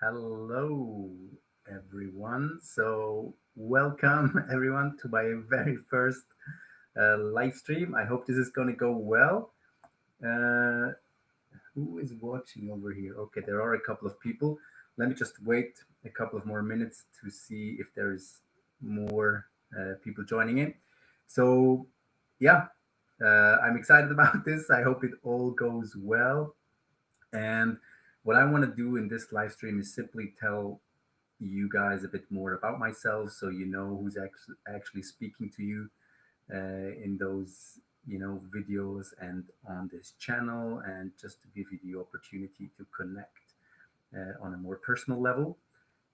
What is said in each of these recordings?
Hello, everyone. Welcome everyone to my very first live stream. I hope this is going to go well. Uh, who is watching over here? Okay, there are a couple of people. Let me just wait a couple of more minutes to see if there's more people joining in. So, yeah, I'm excited about this. I hope it all goes well. And what I want to do in this live stream is simply tell you guys a bit more about myself so you know who's actually speaking to you in those videos and on this channel, and just to give you the opportunity to connect on a more personal level.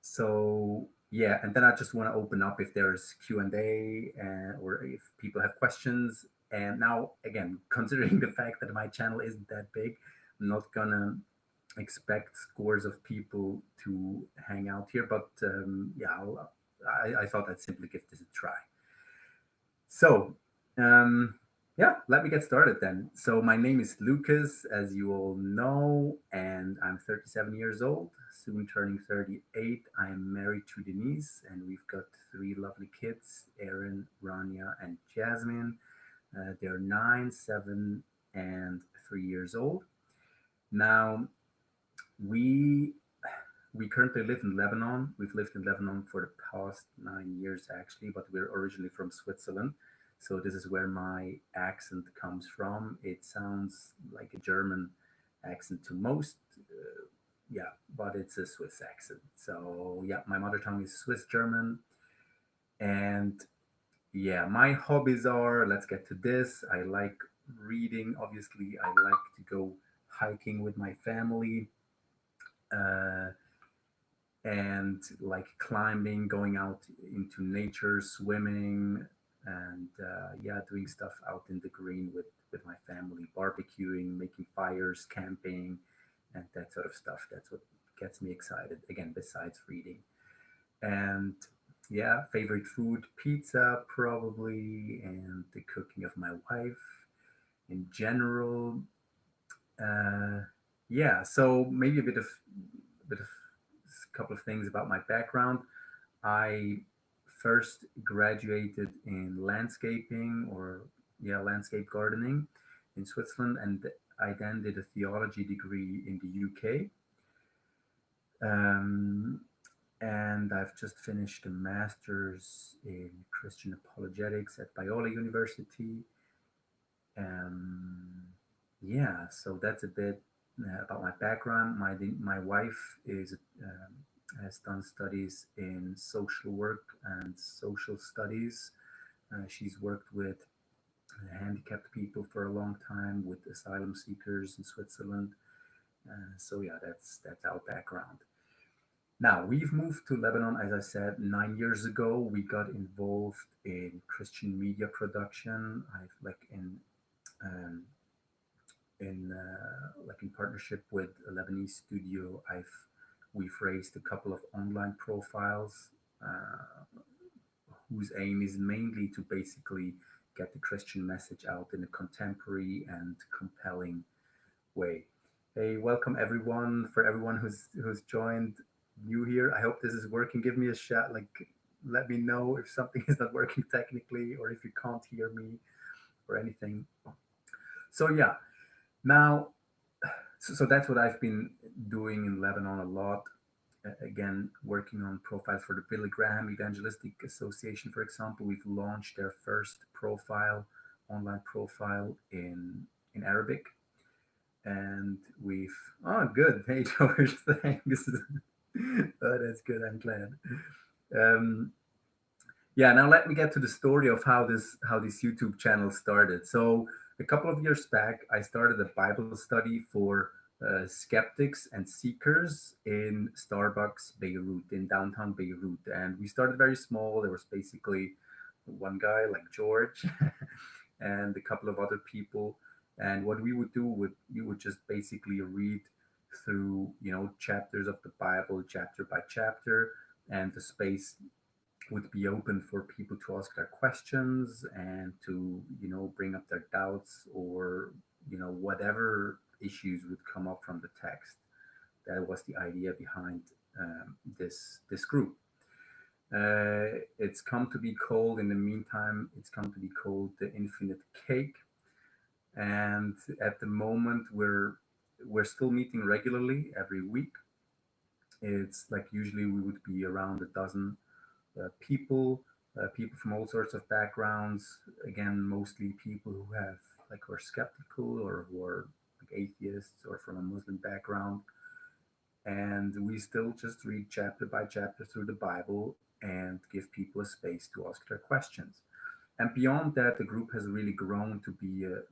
So yeah, and then I just want to open up if there's Q&A or if people have questions. And now again, considering the fact that my channel isn't that big, I'm not gonna expect scores of people to hang out here, but yeah, I thought I'd simply give this a try. So, um, yeah, let me get started then. So, my name is Lucas, as you all know, and I'm 37 years old, soon turning 38. I'm married to Denise, and we've got three lovely kids, Erin, Rania, and Jasmine. They're 9, 7, and 3 years old. Now, we we currently live in Lebanon. We've lived in Lebanon for the past 9 years, actually, but we're originally from Switzerland. So this is where my accent comes from. It sounds like a German accent to most, yeah, but it's a Swiss accent. So yeah, my mother tongue is Swiss German, and yeah, my hobbies are. Let's get to this. I like reading. Obviously, I like to go hiking with my family. Uh, and like climbing, going out into nature, swimming, and yeah, doing stuff out in the green with my family, barbecuing, making fires, camping, and that sort of stuff. That's what gets me excited. Again, besides reading, and yeah, favorite food, pizza probably, and the cooking of my wife in general. Uh, yeah, so maybe a bit of a couple of things about my background. I first graduated in landscaping, or yeah, landscape gardening in Switzerland, and I then did a theology degree in the UK. Um, and I've just finished a master's in Christian apologetics at Biola University. Um, yeah, so that's a bit about my background. My wife is has done studies in social work and social studies. She's worked with handicapped people for a long time, with asylum seekers in Switzerland. So yeah, that's our background. Now we've moved to Lebanon, as I said, 9 years ago. We got involved in Christian media production. I've um, like in partnership with a Lebanese studio. We've raised a couple of online profiles whose aim is mainly to basically get the Christian message out in a contemporary and compelling way. Hey, welcome everyone! For everyone who's joined new here, I hope this is working. Give me a shout, like let me know if something is not working technically, or if you can't hear me or anything. So yeah, now so that's what I've been doing in Lebanon a lot. Again, working on profiles for the Billy Graham Evangelistic Association, for example. We've launched their first profile, online profile in Arabic, and we've good. Hey George, thanks. Oh, that's good. I'm glad. Um, yeah, now let me get to the story of how this YouTube channel started. So a couple of years back, I started a Bible study for skeptics and seekers in Starbucks Beirut, in downtown Beirut, and we started very small. There was basically one guy like George and a couple of other people. And what we would do would you would just basically read through chapters of the Bible, chapter by chapter, and the space would be open for people to ask their questions and to bring up their doubts, or whatever issues would come up from the text. That was the idea behind this group. It's come to be called, in the meantime, it's come to be called the Infinite Cake. And at the moment, we're still meeting regularly every week. It's like usually we would be around a dozen people, people from all sorts of backgrounds. Again, mostly people who have like who are skeptical or who are like atheists or from a Muslim background. And we still just read chapter by chapter through the Bible and give people a space to ask their questions. And beyond that, the group has really grown to be a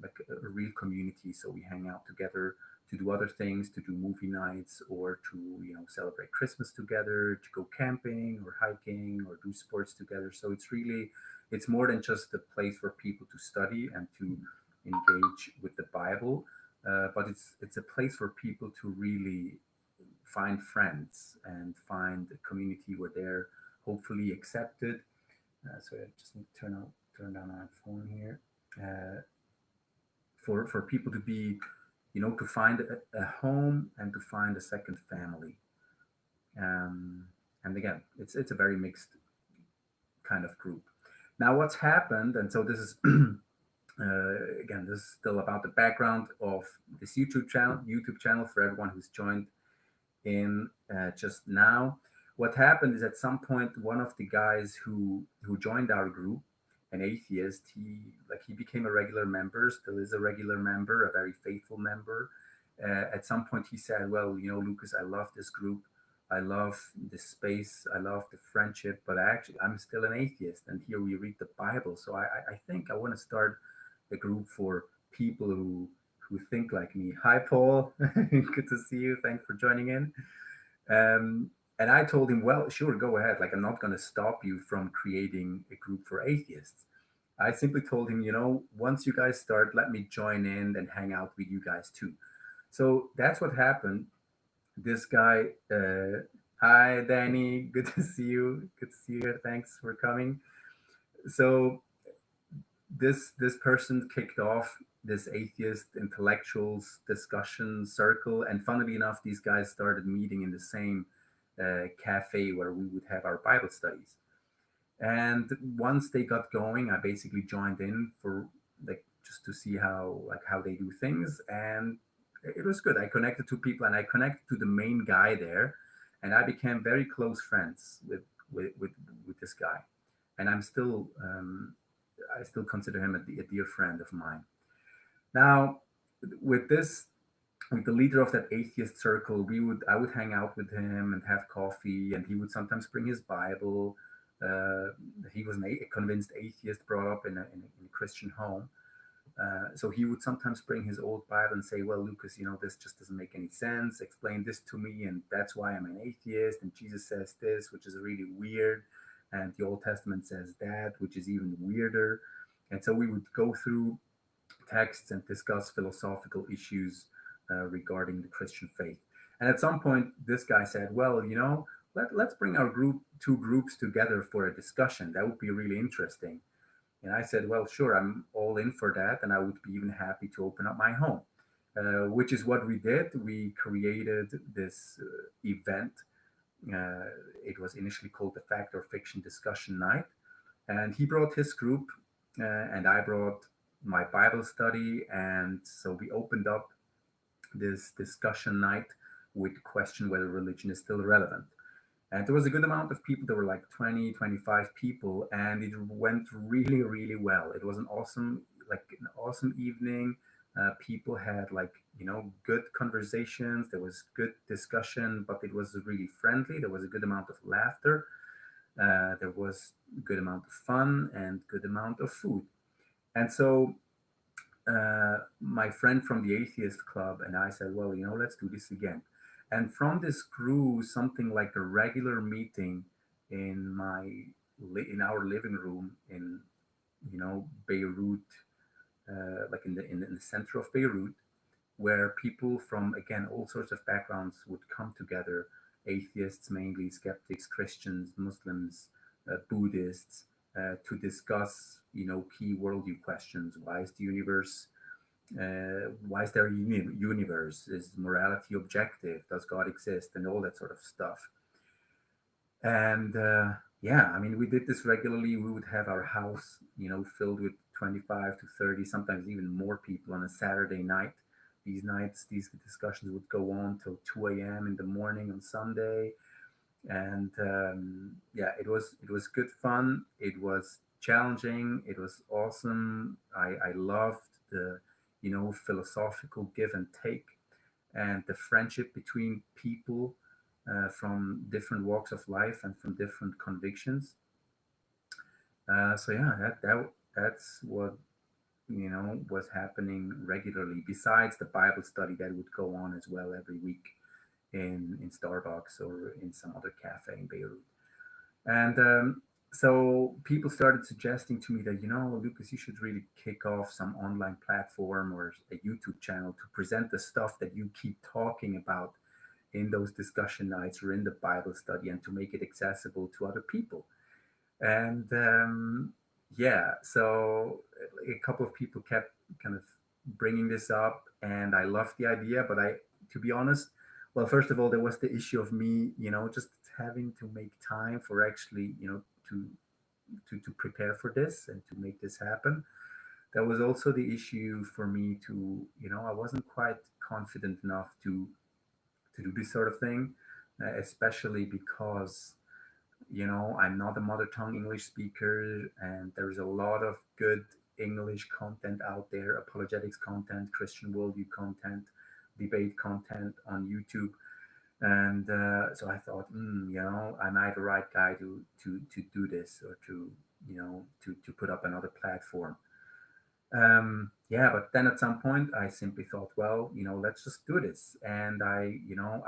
real community. So we hang out together to do other things, to do movie nights, or to celebrate Christmas together, to go camping or hiking or do sports together. So it's more than just a place for people to study and to engage with the Bible, but it's a place for people to really find friends and find a community where they're hopefully accepted. So I just need to turn down my phone here. For people to be, to find a home and to find a second family. Um, and again, it's a very mixed kind of group. Now, what's happened, and so this is again, this is still about the background of this YouTube channel. YouTube channel for everyone who's joined in just now. What happened is at some point, one of the guys who joined our group, an atheist, he became a regular member, still is a regular member, a very faithful member. At some point, he said, "Well, Lucas, I love this group, I love this space, I love the friendship, but I'm still an atheist, and here we read the Bible. So I think I want to start a group for people who think like me." Hi, Paul. Good to see you. Thanks for joining in. And I told him, well, sure, go ahead. Like, I'm not going to stop you from creating a group for atheists. I simply told him, once you guys start, let me join in and hang out with you guys too. So that's what happened. This guy, hi, Danny. Good to see you. Good to see you here. Thanks for coming. So this person kicked off this atheist intellectuals discussion circle, and funnily enough, these guys started meeting in the same cafe where we would have our Bible studies. And once they got going, I basically joined in for like just to see how they do things, and it was good. I connected to people, and I connected to the main guy there, and I became very close friends with this guy, and I still consider him a dear friend of mine. Now, with this, with the leader of that atheist circle, I would hang out with him and have coffee, and he would sometimes bring his Bible. Uh, he was a convinced atheist, brought up in a Christian home. So he would sometimes bring his old Bible and say, "Well, Lucas, this just doesn't make any sense. Explain this to me, and that's why I'm an atheist. And Jesus says this, which is really weird, and the Old Testament says that, which is even weirder." And so we would go through texts and discuss philosophical issues regarding the Christian faith. And at some point, this guy said, "Well, let's bring our two groups together for a discussion. That would be really interesting." And I said, "Well, sure, I'm all in for that, and I would be even happy to open up my home," which is what we did. We created this event. It was initially called the Fact or Fiction Discussion Night, and he brought his group, and I brought my Bible study, and so we opened up this discussion night with the question whether religion is still relevant. And there was a good amount of people. There were like 20, 25 people, and it went really, really well. It was an awesome evening. People had good conversations. There was good discussion, but it was really friendly. There was a good amount of laughter. There was a good amount of fun and good amount of food. And so my friend from the Atheist Club and I said, "Well, let's do this again." And from this grew something like a regular meeting in our living room in Beirut, like in the center of Beirut, where people from again all sorts of backgrounds would come together, atheists mainly, skeptics, Christians, Muslims, Buddhists, to discuss key worldview questions. Why is there a universe? Is morality objective? Does God exist? And all that sort of stuff. And yeah, I mean, we did this regularly. We would have our house, filled with 25 to 30, sometimes even more people on a Saturday night. These nights, these discussions would go on till 2 a.m. in the morning on Sunday. And yeah, it was good fun. It was challenging. It was awesome. I loved the philosophical give and take, and the friendship between people from different walks of life and from different convictions. So yeah, that's what was happening regularly. Besides the Bible study that would go on as well every week in Starbucks or in some other cafe in Beirut. And so people started suggesting to me that, Lucas, you should really kick off some online platform or a YouTube channel to present the stuff that you keep talking about in those discussion nights or in the Bible study, and to make it accessible to other people. And yeah, so a couple of people kept kind of bringing this up, and I loved the idea. But to be honest, well, first of all, there was the issue of me, just having to make time for actually, to to prepare for this and to make this happen. There was also the issue for me to, I wasn't quite confident enough to do this sort of thing, especially because I'm not a mother tongue English speaker, and there's a lot of good English content out there, apologetics content, Christian worldview content, debate content on YouTube. And so I thought, am I the right guy to do this, or to put up another platform? Yeah, but then at some point I simply thought, well, let's just do this. And I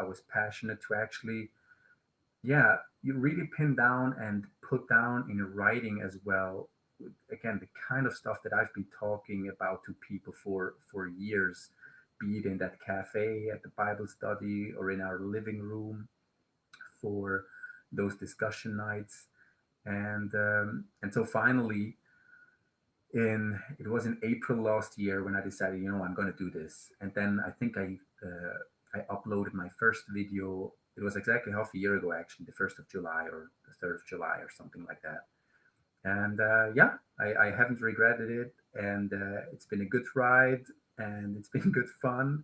was passionate to actually, yeah, you really pin down and put down in writing as well, again, the kind of stuff that I've been talking about to people for years, be it in that cafe at the Bible study or in our living room for those discussion nights. And so finally, in it was in April last year when I decided, I'm going to do this. And then I think I uploaded my first video. It was exactly half a year ago, actually, the 1st of July or the 3rd of July or something like that. And yeah, I haven't regretted it, and it's been a good ride, and it's been good fun.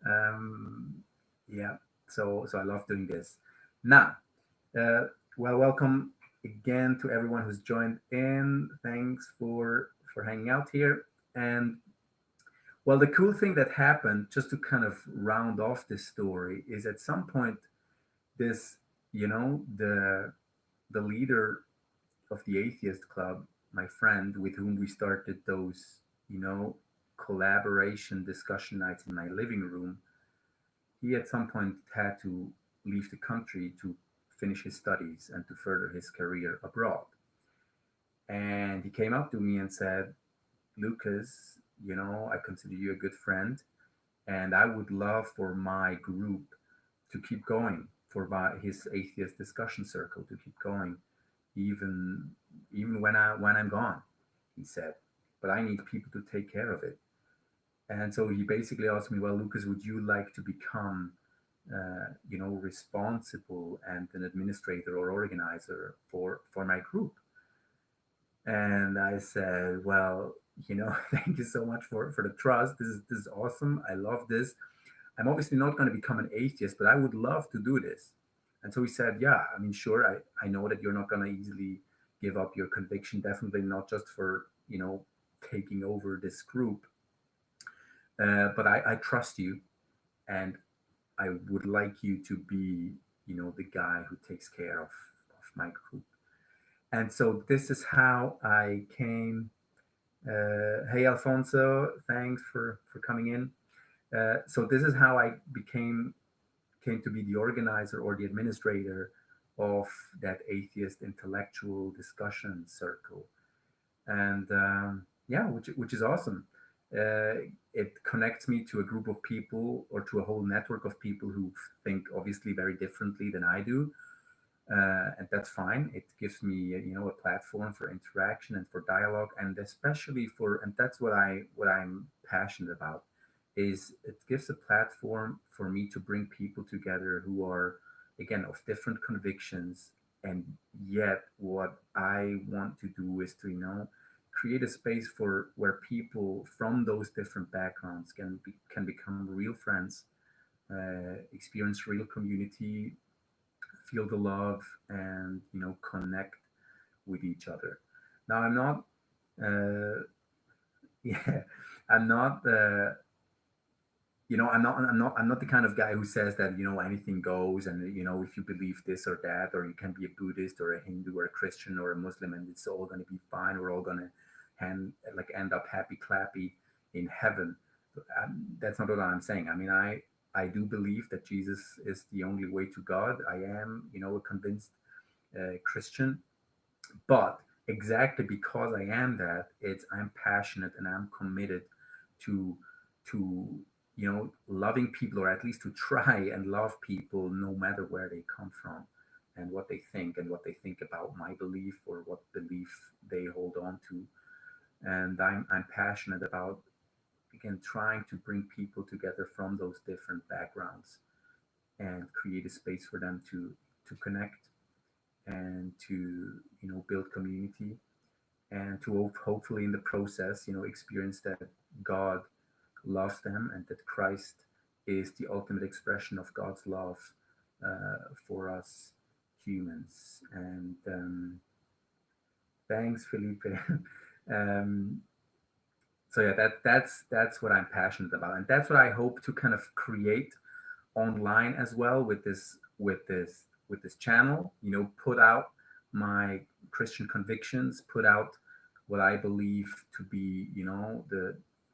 Um, yeah, so I love doing this. Now, uh, well, welcome again to everyone who's joined in. Thanks for hanging out here. And well, the cool thing that happened, just to kind of round off this story, is at some point this, the leader of the Atheist Club, my friend with whom we started those, you know, collaboration discussion nights in my living room, he at some point had to leave the country to finish his studies and to further his career abroad. And he came up to me and said, Lucas, I consider you a good friend, and I would love for my group to keep going, for his atheist discussion circle to keep going, even when I'm gone. He said, but I need people to take care of it. And so he basically asked me, well, Lucas, would you like to become, responsible and an administrator or organizer for my group? And I said, well, thank you so much for the trust. This is awesome. I love this. I'm obviously not going to become an atheist, but I would love to do this. And so he said, yeah, I mean, sure, I know that you're not going to easily give up your conviction, definitely not just for, taking over this group. But I trust you, and I would like you to be, the guy who takes care of my group. And so this is how I came. Hey, Alfonso, thanks for coming in. So this is how I came to be the organizer or the administrator of that atheist intellectual discussion circle. And yeah, which is awesome. It connects me to a group of people, or to a whole network of people who think obviously very differently than I do, and that's fine. It gives me, a platform for interaction and for dialogue, and especially and that's what I'm passionate about, is it gives a platform for me to bring people together who are, again, of different convictions, and yet what I want to do is to, create a space for where people from those different backgrounds can become real friends, experience real community, feel the love, and connect with each other. Now I'm not yeah, I'm not I'm not the kind of guy who says that anything goes, and if you believe this or that, or you can be a Buddhist or a Hindu or a Christian or a Muslim, and it's all going to be fine. We're all going to end up happy clappy in heaven. That's not what I'm saying. I mean, I do believe that Jesus is the only way to God. I am a convinced Christian, but exactly because I am that, I'm passionate and I'm committed to to loving people, or at least to try and love people no matter where they come from and what they think about my belief or what belief they hold on to. And I'm passionate about, again, trying to bring people together from those different backgrounds and create a space for them to connect and to build community, and to hopefully in the process experience that God loves them, and that Christ is the ultimate expression of God's love for us humans. And thanks, Felipe. um, so yeah, that's what I'm passionate about, and that's what I hope to kind of create online as well with this channel. Put out my Christian convictions, put out what I believe to be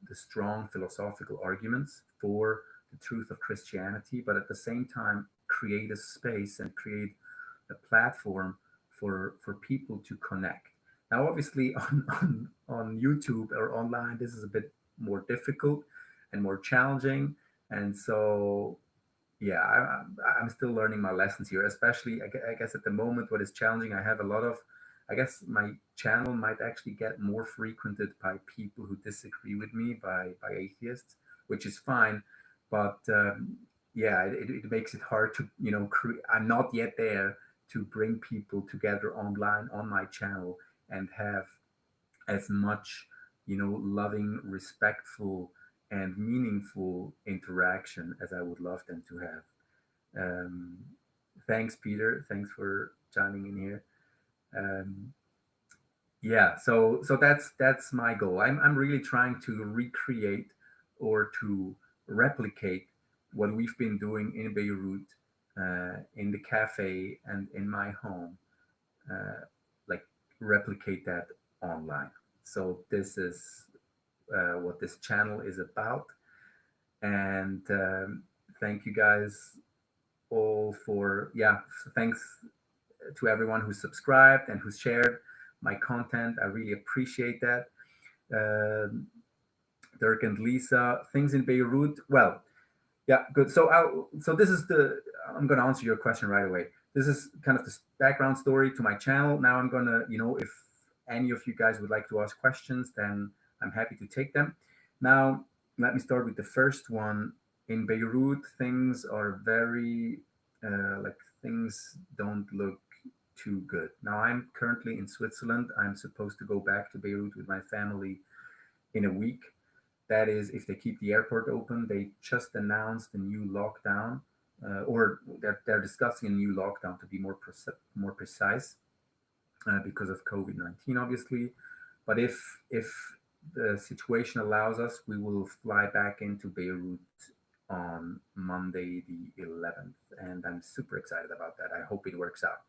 the strong philosophical arguments for the truth of Christianity, but at the same time create a space and create a platform for people to connect. Now, obviously, on YouTube or online, this is a bit more difficult and more challenging, and so yeah, I'm still learning my lessons here. Especially, I guess at the moment, what is challenging, I have a lot of, I guess my channel might actually get more frequented by people who disagree with me, by atheists, which is fine. But yeah, it makes it hard to, I'm not yet there to bring people together online on my channel and have as much, loving, respectful, and meaningful interaction as I would love them to have. Um, Thanks, Peter. Thanks for chiming in here. Um, yeah, so that's my goal. I'm really trying to recreate or to replicate what we've been doing in Beirut, in the cafe and in my home, uh, like replicate that online. So this is what this channel is about. And thank you guys all for, yeah, thanks to everyone who subscribed and who shared my content. I really appreciate that. Um Dirk and Lisa, things in Beirut. Well, yeah, good. So this is I'm going to answer your question right away. This is kind of the background story to my channel. Now I'm going to, if any of you guys would like to ask questions, then I'm happy to take them. Now, let me start with the first one. In Beirut, things are very, things don't look too good. Now, I'm currently in Switzerland. I'm supposed to go back to Beirut with my family in a week. That is, if they keep the airport open. They just announced a new lockdown, or they're discussing a new lockdown, to be more precise, because of COVID-19, obviously. But if the situation allows us, we will fly back into Beirut on Monday the 11th, and I'm super excited about that. I hope it works out.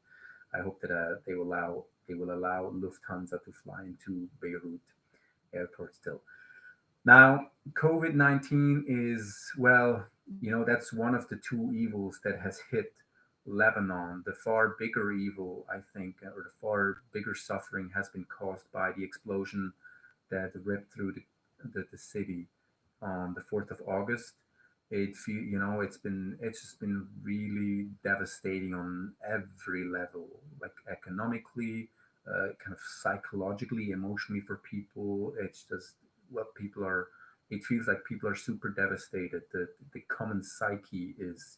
I hope that they will allow Lufthansa to fly into Beirut airport still. Now, COVID 19 is, well, that's one of the two evils that has hit Lebanon. The far bigger evil, I think, or the far bigger suffering has been caused by the explosion that ripped through the city on the 4th of August. It's just been really devastating on every level, like economically, kind of psychologically, emotionally for people. It's just what people are. It feels like people are super devastated. The common psyche is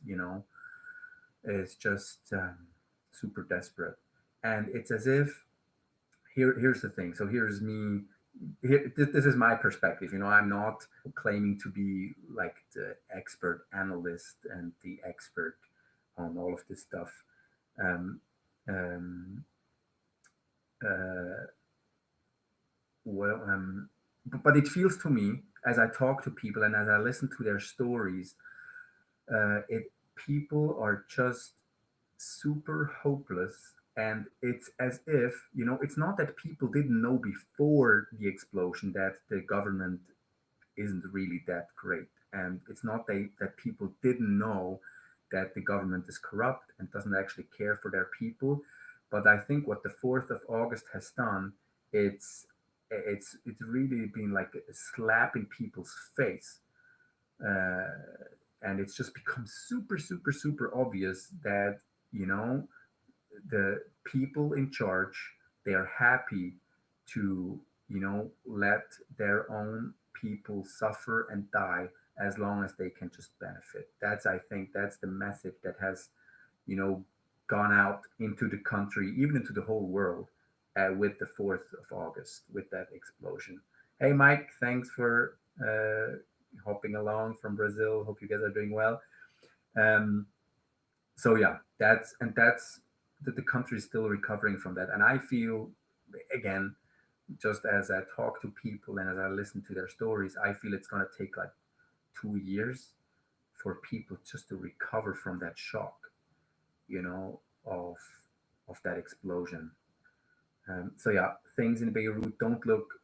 just super desperate. And it's as if here's the thing. So here's me. This is my perspective. I'm not claiming to be like the expert analyst and the expert on all of this stuff. Um, um, uh, well, but it feels to me as I talk to people and as I listen to their stories, it people are just super hopeless, and it's as if it's not that people didn't know before the explosion that the government isn't really that great, and it's not that people didn't know that the government is corrupt and doesn't actually care for their people. But I think what the 4th of August has done, it's really been like a slap in people's face, uh, and it's just become super super super obvious that you know the people in charge, they're happy to let their own people suffer and die as long as they can just benefit. That's, I think, that's the message that has you know gone out into the country, even into the whole world, with the 4th of August, with that explosion. Hey Mike, thanks for hopping along from Brazil. Hope you guys are doing well. um, so yeah, that's that the country is still recovering from that. And I feel, again, just as I talk to people and as I listen to their stories, I feel it's going to take like 2 years for people just to recover from that shock, you know, of that explosion. So yeah, things in Beirut don't look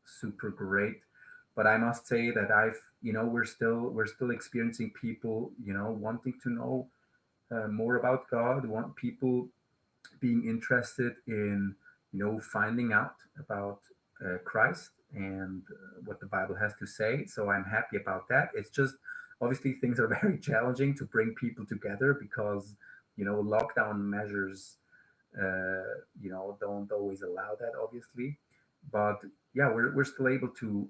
super great, but I must say that we're still experiencing people, wanting to know more about God, want people being interested in finding out about Christ and what the Bible has to say. So I'm happy about that. It's just obviously things are very challenging to bring people together because lockdown measures don't always allow that, obviously. But yeah, we're still able to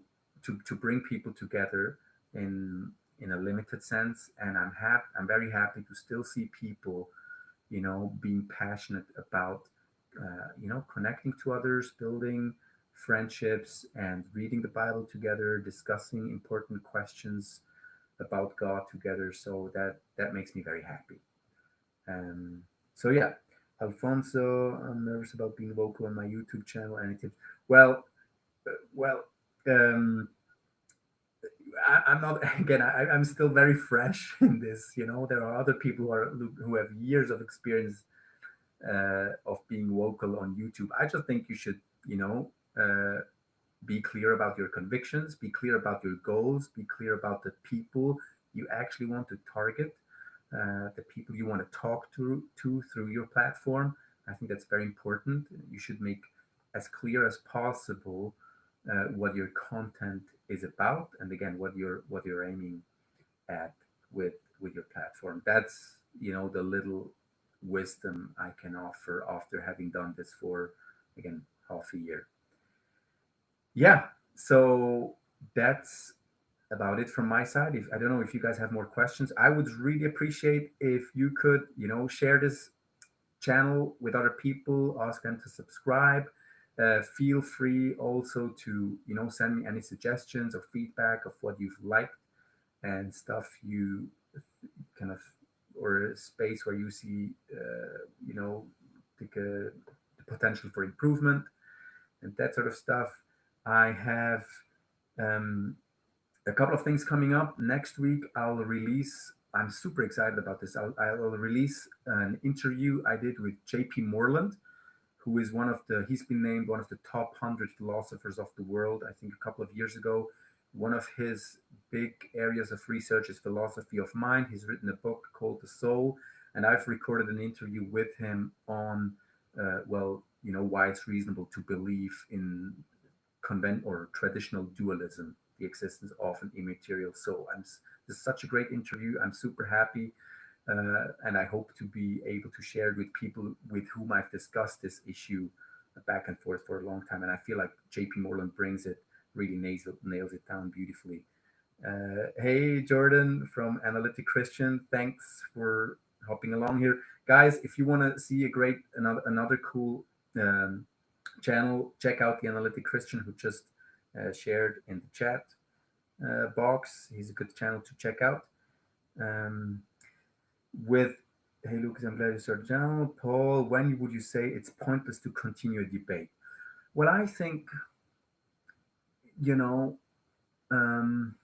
bring people together in a limited sense, and I'm very happy to still see people being passionate about connecting to others, building friendships, and reading the Bible together, discussing important questions about God together. So that makes me very happy. um, so yeah, Alfonso, I'm nervous about being vocal on my YouTube channel. Any tips? Well, um, I'm not again. I'm still very fresh in this. There are other people who have years of experience of being vocal on YouTube. I just think you should, be clear about your convictions, be clear about your goals, be clear about the people you actually want to target, the people you want to talk to through your platform. I think that's very important. You should make as clear as possible what your content is about, and again, what you're aiming at with your platform. That's the little wisdom I can offer after having done this for, again, half a year. Yeah, so that's about it from my side. If I don't know if you guys have more questions, I would really appreciate if you could share this channel with other people, ask them to subscribe. Feel free also to send me any suggestions or feedback of what you've liked and stuff you kind of, or a space where you see the potential for improvement and that sort of stuff. I have um, a couple of things coming up next week. I'm super excited about this. I'll release an interview I did with JP Moreland, who is he's been named one of the top 100 philosophers of the world, I think a couple of years ago. One of his big areas of research is philosophy of mind. He's written a book called The Soul, and I've recorded an interview with him on, why it's reasonable to believe in convent or traditional dualism, the existence of an immaterial soul. This is such a great interview. I'm super happy, and I hope to be able to share it with people with whom I've discussed this issue back and forth for a long time. And I feel like JP Moreland brings it, really nails it down beautifully. Hey, Jordan from Analytic Christian, thanks for hopping along here. guys, if you want to see a great another cool channel, check out the Analytic Christian, who just shared in the chat box. He's a good channel to check out. Um, with Hey Lucas, I'm glad you started the channel. Paul, when would you say it's pointless to continue a debate? Well, I think, you know, um,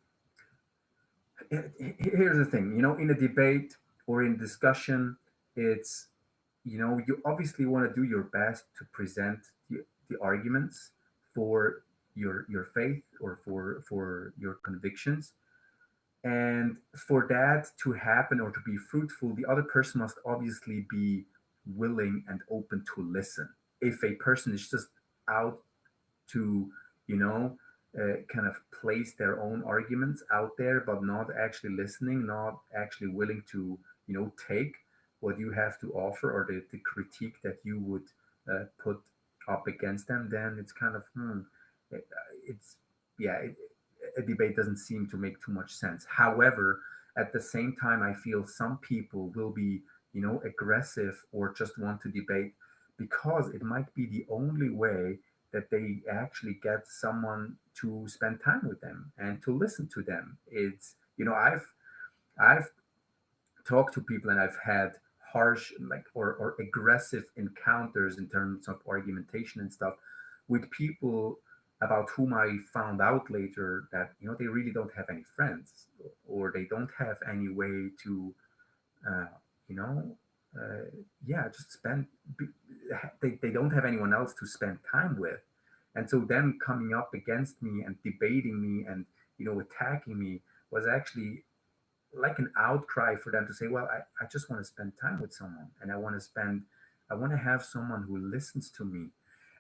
here's the thing, in a debate or in discussion, it's, you obviously want to do your best to present the arguments for your faith or for your convictions. And for that to happen or to be fruitful, the other person must obviously be willing and open to listen. If a person is just out to, you know, kind of place their own arguments out there, but not actually listening, not actually willing to, take what you have to offer or the critique that you would put up against them, then it's kind of, it's, yeah, a debate doesn't seem to make too much sense. However, at the same time, I feel some people will be, aggressive or just want to debate because it might be the only way that they actually get someone to spend time with them and to listen to them. It's, I've talked to people and I've had harsh, like, or aggressive encounters in terms of argumentation and stuff with people about whom I found out later that, they really don't have any friends, or they don't have any way to, uh, you know, yeah, just they don't have anyone else to spend time with. And so them coming up against me and debating me and, attacking me was actually like an outcry for them to say, well, I just want to spend time with someone, and I want to have someone who listens to me.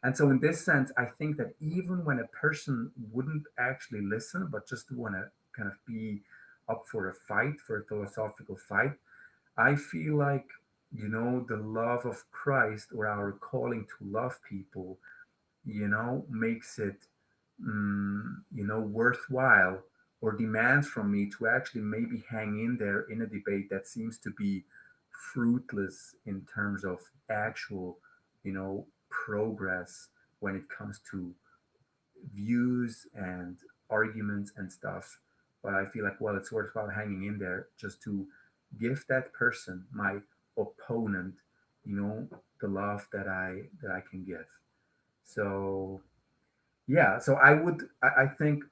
And so in this sense, I think that even when a person wouldn't actually listen, but just want to kind of be up for a fight, for a philosophical fight, I feel like, the love of Christ or our calling to love people, makes it, worthwhile, or demands from me to actually maybe hang in there in a debate that seems to be fruitless in terms of actual, progress when it comes to views and arguments and stuff. But I feel like, well, it's worthwhile hanging in there just to give that person, my opponent, the love that I can give. So yeah, so I think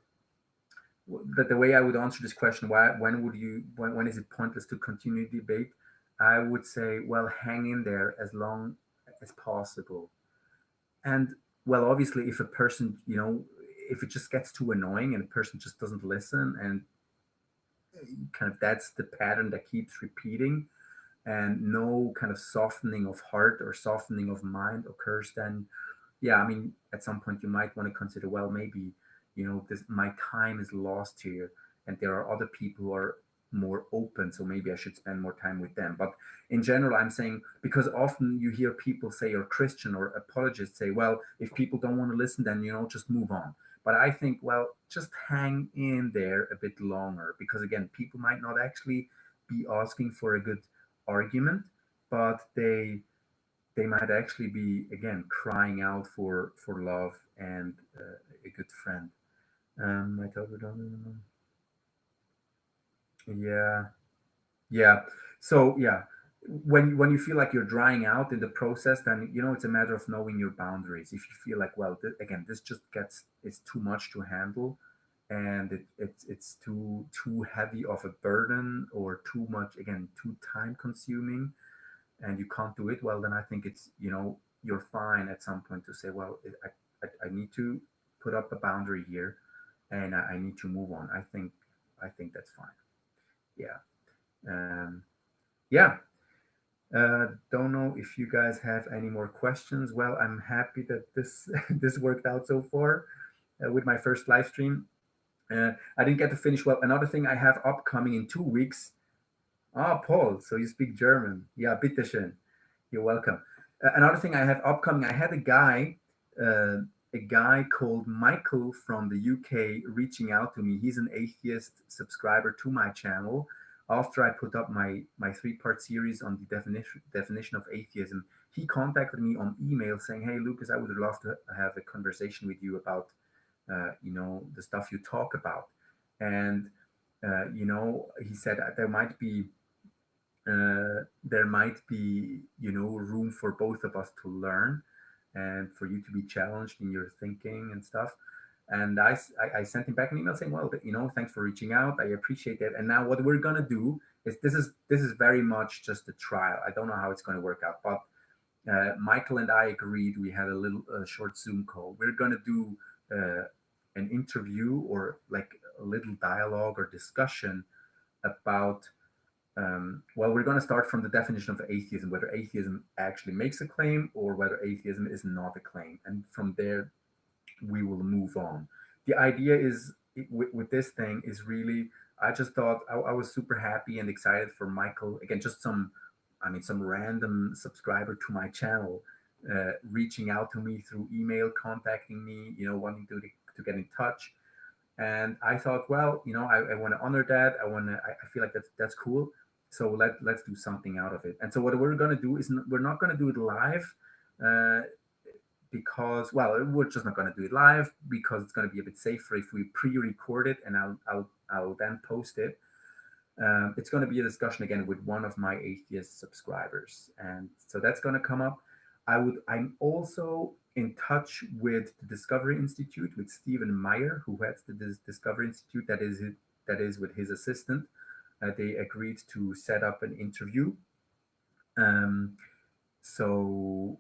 that the way I would answer this question, when is it pointless to continue debate? I would say, well, hang in there as long as possible. And well, obviously, if a person, if it just gets too annoying and a person just doesn't listen, and kind of that's the pattern that keeps repeating, and no kind of softening of heart or softening of mind occurs, then yeah, I mean, at some point you might want to consider, well, maybe, this my time is lost here, and there are other people who are more open, so maybe I should spend more time with them. But in general, I'm saying, because often you hear people say, or Christian or apologists say, well, if people don't want to listen, then just move on. But I think, well, just hang in there a bit longer, because again, people might not actually be asking for a good argument, but they might actually be, again, crying out for love and a good friend. I thought we don't. Yeah, yeah. So yeah, when you feel like you're drying out in the process, then it's a matter of knowing your boundaries. If you feel like, well, again, this just it's too much to handle, and it's too heavy of a burden, or too much, again, too time consuming, and you can't do it, well, then I think it's, you're fine at some point to say, well, I need to put up a boundary here, and I need to move on. I think that's fine. Yeah. um yeah. Don't know if you guys have any more questions. Well, I'm happy that this this worked out so far with my first live stream. I didn't get to finish. Well, another thing I have upcoming in 2 weeks. Ah, Paul, so you speak German. Yeah, bitteschön. You're welcome. Another thing I have upcoming, I had uh, a guy called Michael from the UK reaching out to me. He's an atheist subscriber to my channel, after I put up my three-part series on the definition of atheism, he contacted me on email saying, "Hey, Lucas, I would love to have a conversation with you about the stuff you talk about." And he said there might be room for both of us to learn and for you to be challenged in your thinking and stuff. And I sent him back an email saying, well, thanks for reaching out, I appreciate that. And now what we're going to do is, this is very much just a trial. I don't know how it's going to work out, but Michael and I agreed, we had a little short Zoom call. We're going to do an interview, or like a little dialogue or discussion about well, we're going to start from the definition of atheism, whether atheism actually makes a claim or whether atheism is not a claim. And from there, we will move on. The idea is, with this thing, is really, I just thought I was super happy and excited for Michael. Again, just some random subscriber to my channel reaching out to me through email, contacting me, wanting to get in touch. And I thought, well, I want to honor that. I feel like that's cool. So let's do something out of it. And so what we're going to do is, we're not going to do it live, uh, because, well, we're just not going to do it live because it's going to be a bit safer if we pre-record it, and I'll then post it. It's going to be a discussion again with one of my atheist subscribers, and so that's going to come up. I'm also in touch with the Discovery Institute, with Stephen Meyer, who heads the Discovery Institute. That is with his assistant. They agreed to set up an interview. Um, so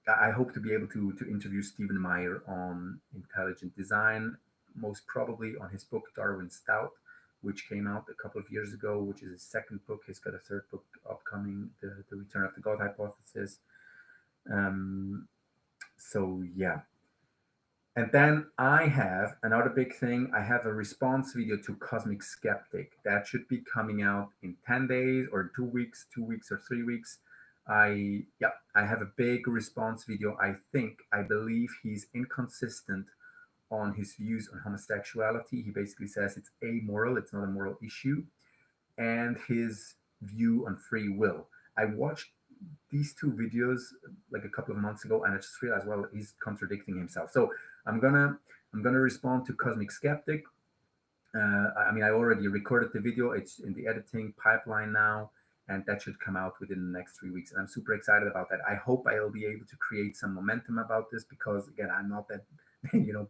I hope to be able to interview Stephen Meyer on intelligent design, most probably on his book Darwin's Doubt, which came out a couple of years ago, which is his second book. He's got a third book upcoming, the Return of the God Hypothesis. So yeah. And then I have another big thing. I have a response video to Cosmic Skeptic that should be coming out in 10 days or 2 weeks or 3 weeks. I have a big response video. I believe he's inconsistent on his views on homosexuality. He basically says it's amoral, it's not a moral issue, and his view on free will. I watched these two videos like a couple of months ago, and I just realized, well, he's contradicting himself. So I'm gonna respond to Cosmic Skeptic. I already recorded the video. It's in the editing pipeline now, and that should come out within the next 3 weeks. And I'm super excited about that. I hope I'll be able to create some momentum about this, because again, I'm not that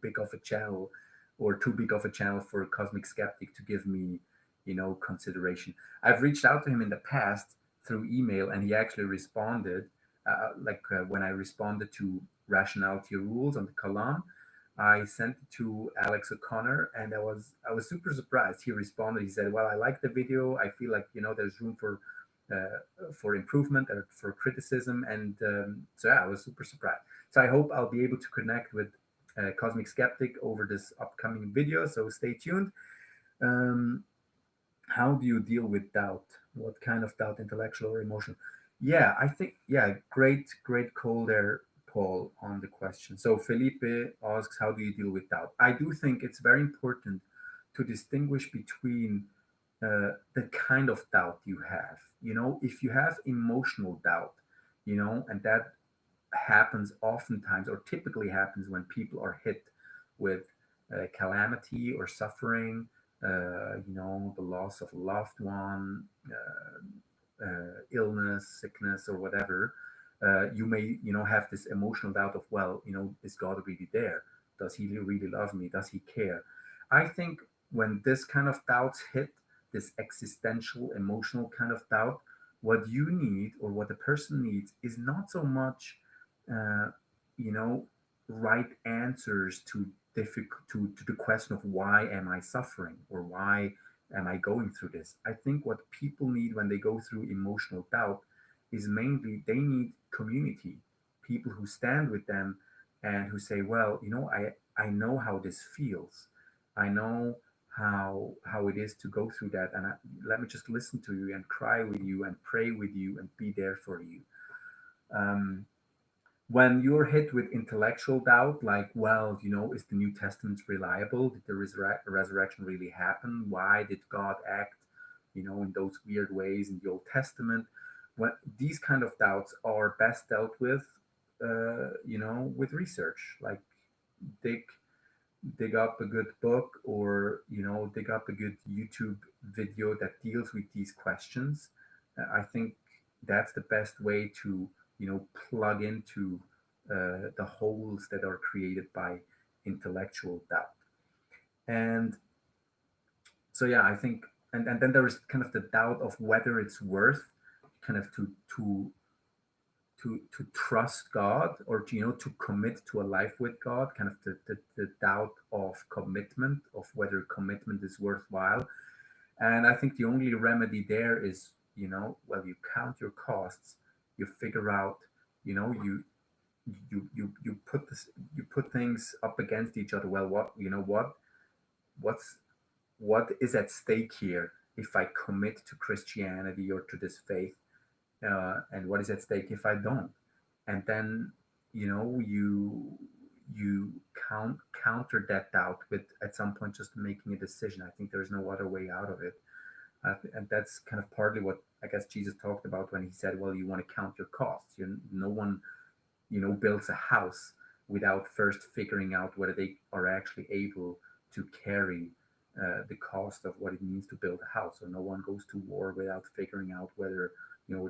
big of a channel, or too big of a channel for Cosmic Skeptic to give me consideration. I've reached out to him in the past through email, and he actually responded. When I responded to Rationality Rules on the Kalam, I sent it to Alex O'Connor, and I was super surprised. He responded. He said, "Well, I like the video. I feel like there's room for improvement and for criticism." And so yeah, I was super surprised. So I hope I'll be able to connect with Cosmic Skeptic over this upcoming video. So stay tuned. Um, how do you deal with doubt? What kind of doubt, intellectual or emotional? Yeah, I think, yeah, great call there, Paul, on the question. So Felipe asks, how do you deal with doubt? I do think it's very important to distinguish between the kind of doubt you have. If you have emotional doubt, and that happens oftentimes, or typically happens, when people are hit with calamity or suffering, the loss of a loved one, illness, sickness, or whatever. You may, have this emotional doubt of, well, is God really there? Does he really love me? Does he care? I think when this kind of doubts hit, this existential, emotional kind of doubt, what you need, or what the person needs, is not so much, uh, you know, right answers to to the question of, why am I suffering, or why am I going through this. I think what people need when they go through emotional doubt is mainly they need community, people who stand with them and who say, well, I know how this feels. I know how it is to go through that, and let me just listen to you and cry with you and pray with you and be there for you. Um, when you're hit with intellectual doubt, like, well, is the New Testament reliable? Did the resurrection really happen? Why did God act in those weird ways in the Old Testament. When these kind of doubts are best dealt with, with research, like dig dig up a good book, or dig up a good YouTube video that deals with these questions. I think that's the best way to plug into the holes that are created by intellectual doubt. And so yeah, I think, and then there is kind of the doubt of whether it's worth kind of to trust God, or to commit to a life with God, kind of the doubt of commitment, of whether commitment is worthwhile. And I think the only remedy there is, well, you count your costs, you figure out, you put things up against each other. Well, what's what is at stake here if I commit to Christianity or to this faith, and what is at stake if I don't? And then you counter that doubt with, at some point, just making a decision. I think there's no other way out of it. And that's kind of partly what I guess Jesus talked about when he said, well, you want to count your costs. No one builds a house without first figuring out whether they are actually able to carry the cost of what it means to build a house. Or no one goes to war without figuring out whether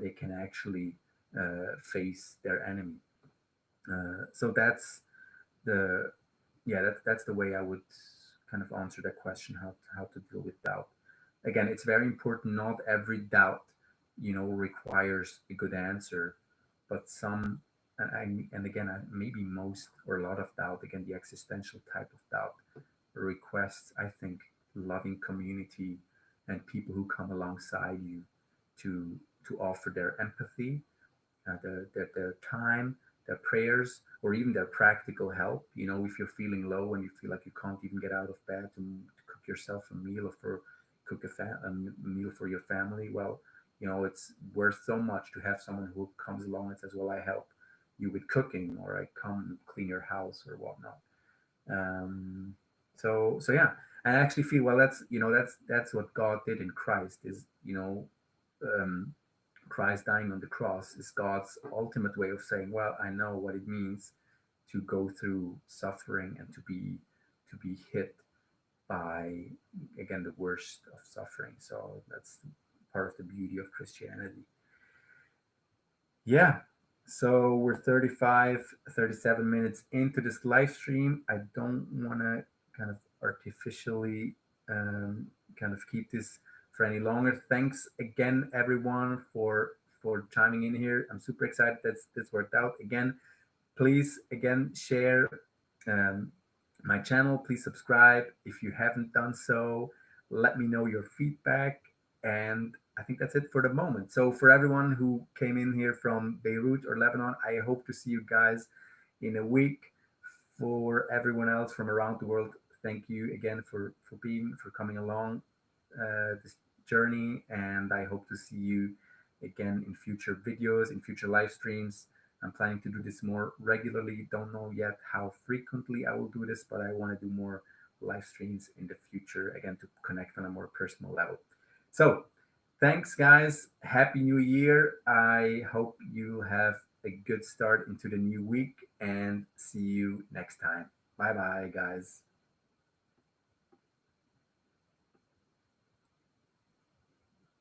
they can actually face their enemy. So the that's the way I would kind of answer that question, how to deal with doubt. Again, it's very important. Not every doubt requires a good answer, but some, and again, maybe most or a lot of doubt, again, the existential type of doubt, requests, I think, loving community and people who come alongside you to offer their empathy, their time, their prayers, or even their practical help. If you're feeling low and you feel like you can't even get out of bed to cook yourself a meal, or cook a meal for your family, well, it's worth so much to have someone who comes along and says, well, I help you with cooking, or I come clean your house or whatnot. So yeah, I actually feel, well, that's what God did in Christ. Is um, Christ dying on the cross is God's ultimate way of saying, well, I know what it means to go through suffering and to be hit by, again, the worst of suffering. So that's part of the beauty of Christianity. Yeah. So we're 37 minutes into this live stream. I don't want to kind of artificially kind of keep this for any longer. Thanks again, everyone, for chiming in here. I'm super excited that this worked out. Again, please, again, share my channel. Please subscribe if you haven't done so. Let me know your feedback. And I think that's it for the moment. So for everyone who came in here from Beirut or Lebanon, I hope to see you guys in a week. For everyone else from around the world, thank you again for coming along this journey. And I hope to see you again in future videos, in future live streams. I'm planning to do this more regularly. Don't know yet how frequently I will do this, but I want to do more live streams in the future, again, to connect on a more personal level. So thanks, guys. Happy New Year. I hope you have a good start into the new week, and see you next time. Bye bye, guys.